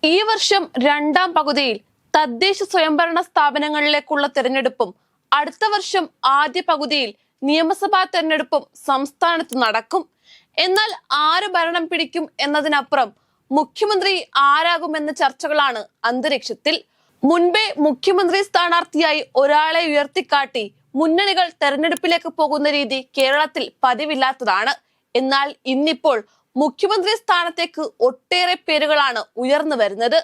ഈ വർഷം രണ്ടാം പകുതിയിൽ തദ്ദേശ സ്വയംഭരണ സ്ഥാപനങ്ങളിലേക്കുള്ള തെരഞ്ഞെടുപ്പും അടുത്ത വർഷം ആദ്യ പകുതിയിൽ നിയമസഭാ തെരഞ്ഞെടുപ്പും സംസ്ഥാനത്ത് നടക്കും. എന്നാൽ ആര് ഭരണം പിടിക്കും എന്നതിനപ്പുറം മുഖ്യമന്ത്രി ആരാകുമെന്ന ചർച്ചകളാണ് അന്തരീക്ഷത്തിൽ. മുൻപേ മുഖ്യമന്ത്രി സ്ഥാനാർത്ഥിയായി ഒരാളെ ഉയർത്തിക്കാട്ടി മുന്നണികൾ തെരഞ്ഞെടുപ്പിലേക്ക് പോകുന്ന രീതി കേരളത്തിൽ പതിവില്ലാത്തതാണ്. എന്നാൽ ഇന്നിപ്പോൾ മുഖ്യമന്ത്രി സ്ഥാനത്തേക്ക് ഒട്ടേറെ പേരുകളാണ് ഉയർന്നു വരുന്നത്.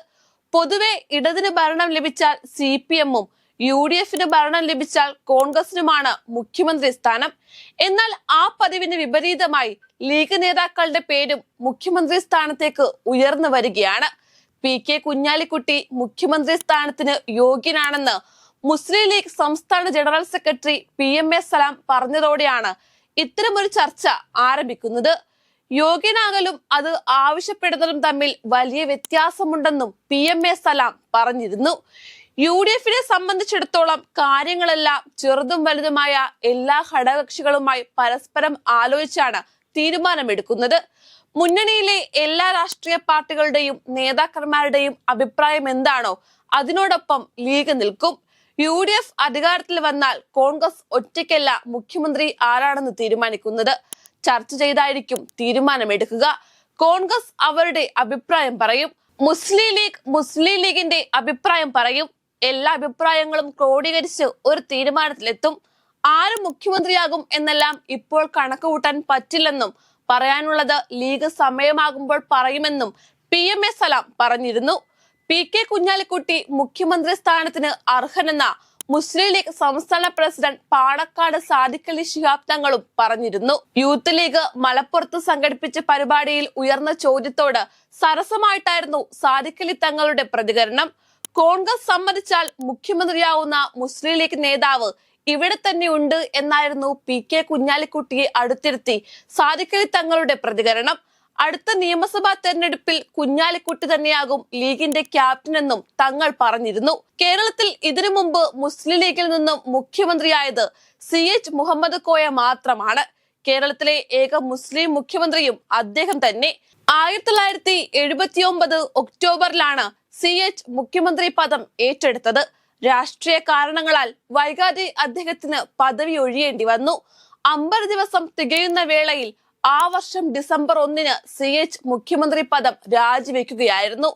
പൊതുവെ ഇടതിന് ഭരണം ലഭിച്ചാൽ CPM-ഉം UDF-ന് ഭരണം ലഭിച്ചാൽ കോൺഗ്രസിനുമാണ് മുഖ്യമന്ത്രി സ്ഥാനം. എന്നാൽ ആ പതിവിന് വിപരീതമായി ലീഗ് നേതാക്കളുടെ പേരും മുഖ്യമന്ത്രി സ്ഥാനത്തേക്ക് ഉയർന്നു വരികയാണ്. PK കുഞ്ഞാലിക്കുട്ടി മുഖ്യമന്ത്രി സ്ഥാനത്തിന് യോഗ്യനാണെന്ന് മുസ്ലിം ലീഗ് സംസ്ഥാന ജനറൽ സെക്രട്ടറി PMA സലാം പറഞ്ഞതോടെയാണ് ഇത്തരമൊരു ചർച്ച ആരംഭിക്കുന്നത്. യോഗ്യനാകലും അത് ആവശ്യപ്പെടുന്നതും തമ്മിൽ വലിയ വ്യത്യാസമുണ്ടെന്നും PMA സലാം പറഞ്ഞിരുന്നു. UDF-നെ സംബന്ധിച്ചിടത്തോളം കാര്യങ്ങളെല്ലാം ചെറുതും വലുതുമായ എല്ലാ ഘടകകക്ഷികളുമായി പരസ്പരം ആലോചിച്ചാണ് തീരുമാനമെടുക്കുന്നത്. മുന്നണിയിലെ എല്ലാ രാഷ്ട്രീയ പാർട്ടികളുടെയും നേതാക്കന്മാരുടെയും അഭിപ്രായം എന്താണോ അതിനോടൊപ്പം ലീഗ് നിൽക്കും. UDF അധികാരത്തിൽ വന്നാൽ കോൺഗ്രസ് ഒറ്റയ്ക്കല്ല മുഖ്യമന്ത്രി ആരാണെന്ന് തീരുമാനിക്കുന്നത്. ചർച്ച ചെയ്തായിരിക്കും തീരുമാനമെടുക്കുക. കോൺഗ്രസ് അവരുടെ അഭിപ്രായം പറയും, മുസ്ലിം ലീഗിന്റെ അഭിപ്രായം പറയും. എല്ലാ അഭിപ്രായങ്ങളും ക്രോഡീകരിച്ച് ഒരു തീരുമാനത്തിലെത്തും. ആര് മുഖ്യമന്ത്രിയാകും എന്നെല്ലാം ഇപ്പോൾ കണക്ക് കൂട്ടാൻ പറ്റില്ലെന്നും പറയാനുള്ളത് ലീഗ് സമയമാകുമ്പോൾ പറയുമെന്നും PMA സലാം പറഞ്ഞിരുന്നു. PK കുഞ്ഞാലിക്കുട്ടി മുഖ്യമന്ത്രി സ്ഥാനത്തിന് അർഹനെന്ന മുസ്ലിം ലീഗ് സംസ്ഥാന പ്രസിഡന്റ് പാണക്കാട് സാദിഖലി ശിഹാബ് തങ്ങളും പറഞ്ഞിരുന്നു. യൂത്ത് ലീഗ് മലപ്പുറത്ത് സംഘടിപ്പിച്ച പരിപാടിയിൽ ഉയർന്ന ചോദ്യത്തോട് സരസമായിട്ടായിരുന്നു സാദിഖലി തങ്ങളുടെ പ്രതികരണം. കോൺഗ്രസ് സമ്മതിച്ചാൽ മുഖ്യമന്ത്രിയാവുന്ന മുസ്ലിം ലീഗ് നേതാവ് ഇവിടെ തന്നെ ഉണ്ട് എന്നായിരുന്നു PK കുഞ്ഞാലിക്കുട്ടിയെ അടുത്തിരുത്തി സാദിഖലി തങ്ങളുടെ പ്രതികരണം. അടുത്ത നിയമസഭാ തെരഞ്ഞെടുപ്പിൽ കുഞ്ഞാലിക്കുട്ടി തന്നെയാകും ലീഗിന്റെ ക്യാപ്റ്റൻ എന്നും തങ്ങൾ പറഞ്ഞിരുന്നു. കേരളത്തിൽ ഇതിനു മുമ്പ് മുസ്ലിം ലീഗിൽ നിന്നും മുഖ്യമന്ത്രിയായത് CH മുഹമ്മദ് കോയ മാത്രമാണ്. കേരളത്തിലെ ഏക മുസ്ലിം മുഖ്യമന്ത്രിയും അദ്ദേഹം തന്നെ. 1979 ഒക്ടോബറിലാണ് CH മുഖ്യമന്ത്രി പദം ഏറ്റെടുത്തത്. രാഷ്ട്രീയ കാരണങ്ങളാൽ വൈകാതെ അദ്ദേഹത്തിന് പദവി ഒഴിയേണ്ടി വന്നു. 50 ദിവസം തികയുന്ന വേളയിൽ ആ വർഷം ഡിസംബർ 1-ന് CH മുഖ്യമന്ത്രി പദം രാജിവെക്കുകയായിരുന്നു.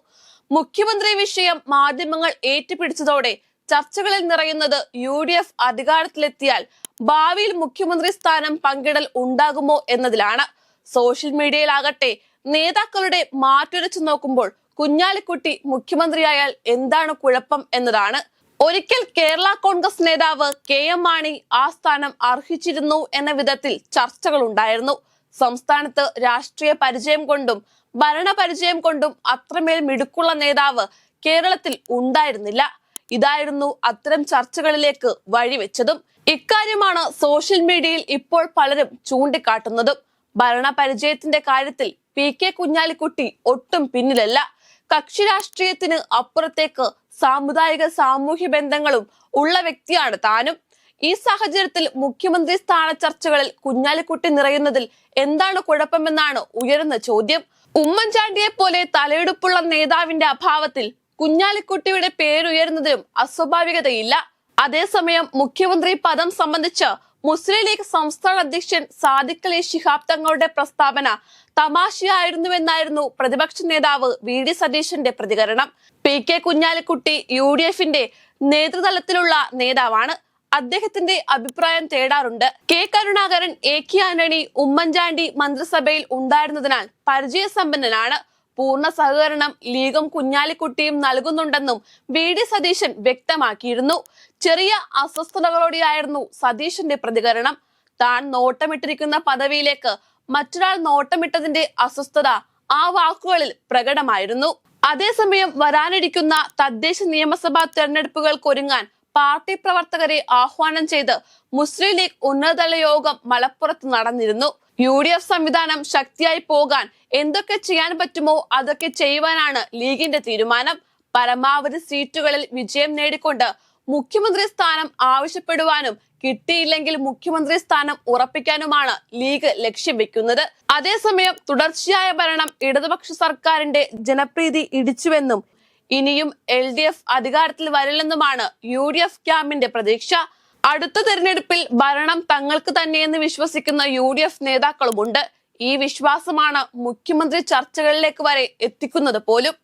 മുഖ്യമന്ത്രി വിഷയം മാധ്യമങ്ങൾ ഏറ്റുപിടിച്ചതോടെ ചർച്ചകളിൽ നിറയുന്നത് UDF അധികാരത്തിലെത്തിയാൽ ഭാവിയിൽ മുഖ്യമന്ത്രി സ്ഥാനം പങ്കിടൽ ഉണ്ടാകുമോ എന്നതിലാണ്. സോഷ്യൽ മീഡിയയിലാകട്ടെ നേതാക്കളുടെ മാറ്റുരച്ചു നോക്കുമ്പോൾ കുഞ്ഞാലിക്കുട്ടി മുഖ്യമന്ത്രിയായാൽ എന്താണ് കുഴപ്പം എന്നതാണ്. ഒരിക്കൽ കേരള കോൺഗ്രസ് നേതാവ് KM മാണി ആ സ്ഥാനം അർഹിച്ചിരുന്നു എന്ന വിധത്തിൽ ചർച്ചകൾ ഉണ്ടായിരുന്നു. സംസ്ഥാനത്ത് രാഷ്ട്രീയ പരിചയം കൊണ്ടും ഭരണപരിചയം കൊണ്ടും അത്രമേൽ മിടുക്കുള്ള നേതാവ് കേരളത്തിൽ ഉണ്ടായിരുന്നില്ല. ഇതായിരുന്നു അത്തരം ചർച്ചകളിലേക്ക് വഴിവെച്ചതും. ഇക്കാര്യമാണ് സോഷ്യൽ മീഡിയയിൽ ഇപ്പോൾ പലരും ചൂണ്ടിക്കാട്ടുന്നതും. ഭരണപരിചയത്തിന്റെ കാര്യത്തിൽ PK കുഞ്ഞാലിക്കുട്ടി ഒട്ടും പിന്നിലല്ല. കക്ഷി രാഷ്ട്രീയത്തിന് അപ്പുറത്തേക്ക് സാമുദായിക സാമൂഹ്യ ബന്ധങ്ങളും ഉള്ള വ്യക്തിയാണ് താനും. ഈ സാഹചര്യത്തിൽ മുഖ്യമന്ത്രി സ്ഥാന ചർച്ചകളിൽ കുഞ്ഞാലിക്കുട്ടി നിറയുന്നതിൽ എന്താണ് കുഴപ്പമെന്നാണ് ഉയരുന്ന ചോദ്യം. ഉമ്മൻചാണ്ടിയെ പോലെ തലയെടുപ്പുള്ള നേതാവിന്റെ അഭാവത്തിൽ കുഞ്ഞാലിക്കുട്ടിയുടെ പേരുയരുന്നതിലും അസ്വാഭാവികതയില്ല. അതേസമയം മുഖ്യമന്ത്രി പദം സംബന്ധിച്ച് മുസ്ലിം ലീഗ് സംസ്ഥാന അധ്യക്ഷൻ സാദിഖലി ശിഹാബ് തങ്ങളുടെ പ്രസ്താവന തമാശയായിരുന്നുവെന്നായിരുന്നു പ്രതിപക്ഷ നേതാവ് VD സതീശന്റെ പ്രതികരണം. PK കുഞ്ഞാലിക്കുട്ടി UDF-ന്റെ നേതൃതലത്തിലുള്ള നേതാവാണ്. അദ്ദേഹത്തിന്റെ അഭിപ്രായം തേടാറുണ്ട്. K കരുണാകരൻ, AK ആന്റണി, ഉമ്മൻചാണ്ടി മന്ത്രിസഭയിൽ ഉണ്ടായിരുന്നതിനാൽ പരിചയസമ്പന്നനാണ്. പൂർണ്ണ സഹകരണം ലീഗും കുഞ്ഞാലിക്കുട്ടിയും നൽകുന്നുണ്ടെന്നും VD സതീശൻ വ്യക്തമാക്കിയിരുന്നു. ചെറിയ അസ്വസ്ഥതകളോടെയായിരുന്നു സതീശന്റെ പ്രതികരണം. താൻ നോട്ടമിട്ടിരിക്കുന്ന പദവിയിലേക്ക് മറ്റൊരാൾ നോട്ടമിട്ടതിന്റെ അസ്വസ്ഥത ആ വാക്കുകളിൽ പ്രകടമായിരുന്നു. അതേസമയം വരാനിരിക്കുന്ന തദ്ദേശ നിയമസഭാ തെരഞ്ഞെടുപ്പുകൾക്കൊരുങ്ങാൻ പാർട്ടി പ്രവർത്തകരെ ആഹ്വാനം ചെയ്ത് മുസ്ലിം ലീഗ് ഉന്നതതല യോഗം മലപ്പുറത്ത് നടന്നിരുന്നു. UDF സംവിധാനം ശക്തിയായി പോകാൻ എന്തൊക്കെ ചെയ്യാൻ പറ്റുമോ അതൊക്കെ ചെയ്യുവാനാണ് ലീഗിന്റെ തീരുമാനം. പരമാവധി സീറ്റുകളിൽ വിജയം നേടിക്കൊണ്ട് മുഖ്യമന്ത്രി സ്ഥാനം ആവശ്യപ്പെടുവാനും കിട്ടിയില്ലെങ്കിൽ മുഖ്യമന്ത്രി സ്ഥാനം ഉറപ്പിക്കാനുമാണ് ലീഗ് ലക്ഷ്യം വെക്കുന്നത്. അതേസമയം തുടർച്ചയായ ഭരണം ഇടതുപക്ഷ സർക്കാരിന്റെ ജനപ്രീതി ഇടിച്ചുവെന്നും ഇനിയും LDF അധികാരത്തിൽ വരില്ലെന്നുമാണ് UDF ക്യാമ്പിന്റെ പ്രതീക്ഷ. അടുത്ത തെരഞ്ഞെടുപ്പിൽ ഭരണം തങ്ങൾക്ക് തന്നെയെന്ന് വിശ്വസിക്കുന്ന UDF നേതാക്കളുമുണ്ട്. ഈ വിശ്വാസമാണ് മുഖ്യമന്ത്രി ചർച്ചകളിലേക്ക് വരെ എത്തിക്കുന്നത് പോലും.